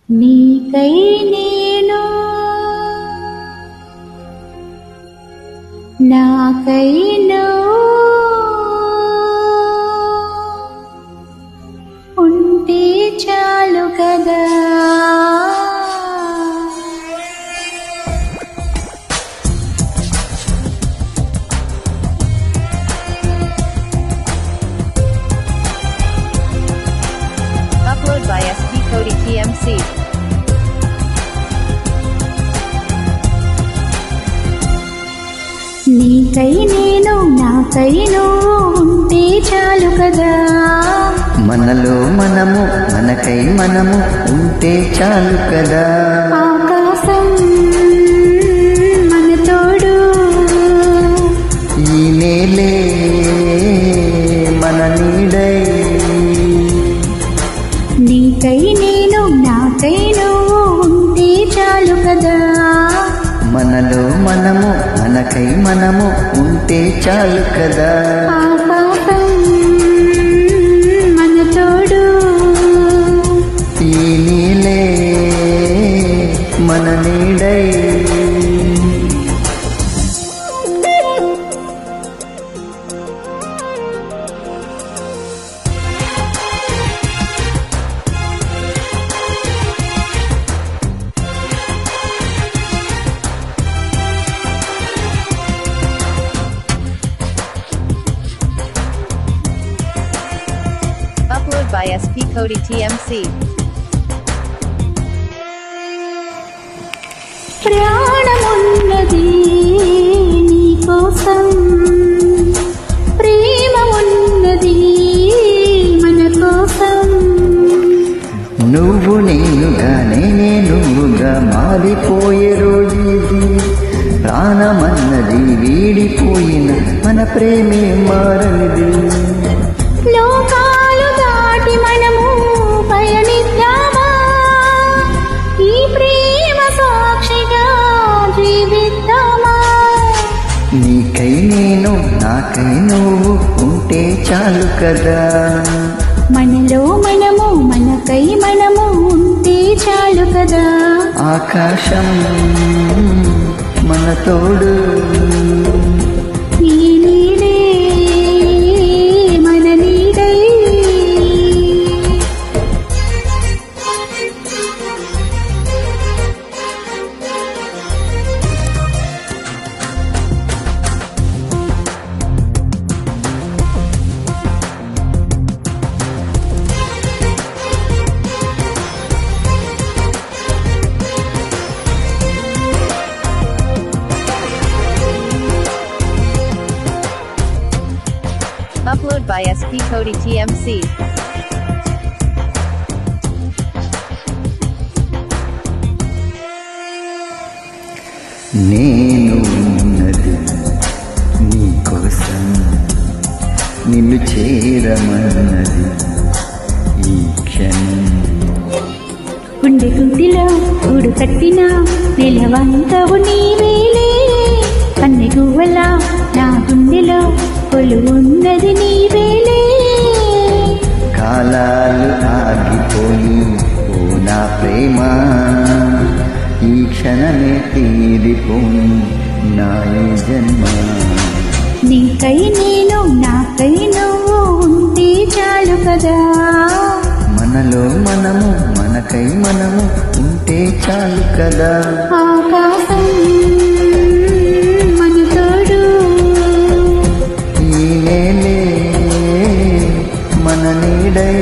నీకై నేను నాకై ఉంటే చాలు కదా. Upload by SP Cody TMC. నీకై నేను నాకై ఉంటే చాలు కదా. మనలో మనము మనకై మనము ఉంటే చాలు కదా. ఆకాశం మన తోడు, ఈ నేలే మన నీడై. నీకై నేను నాకై ఉంటే చాలు కదా. మనలో మనము మనకై మనము ఉంటే చాలు కదా. ఆకాశం మన తోడు, ఈ నీలే మన నీడై. Upload by SP Cody TMC. ప్రాణమున్నది నీకోసం, ప్రేమ ఉన్నది మన కోసం. నువ్వు నేనుగానే నేనుగా మారిపోయే రోజు ఇది. ప్రాణమన్నది వీడిపోయిన మన ప్రేమే మారనిది. లోకాలు దాటి మనము పయనిద్దామా, ఈ ప్రేమ సాక్షిగా జీవిద్దామా. నీకై నేను నాకై నువ్వు ఉంటే చాలు కదా. మనలో మనము మనకై మనము ఉంటే చాలు కదా. ఆకాశం మన తోడు, ఈ నీడే మన నీడై. Upload by SP Cody TMC. నేను ఉన్నది నీ కోసం, నిన్ను చేరమన్నది ఈ క్షణం. గుండె గుండిలో గూడు కట్టిన నిలవంకవు నీవేలే. కన్నె గువ్వల నా గుండెలో కొలువున్నది నీవేలే. కాలాలు ఆగిపోయి ఓ నా ప్రేమ, ఈ క్షణమే తీరిపోయి నా ఈ జన్మ. నీకై నేను నాకై ఉంటే చాలు కదా. మనలో మనము మనకై మనము ఉంటే చాలు కదా. ఆకాశం మన తోడు, ఈ నేలే మన నీడై.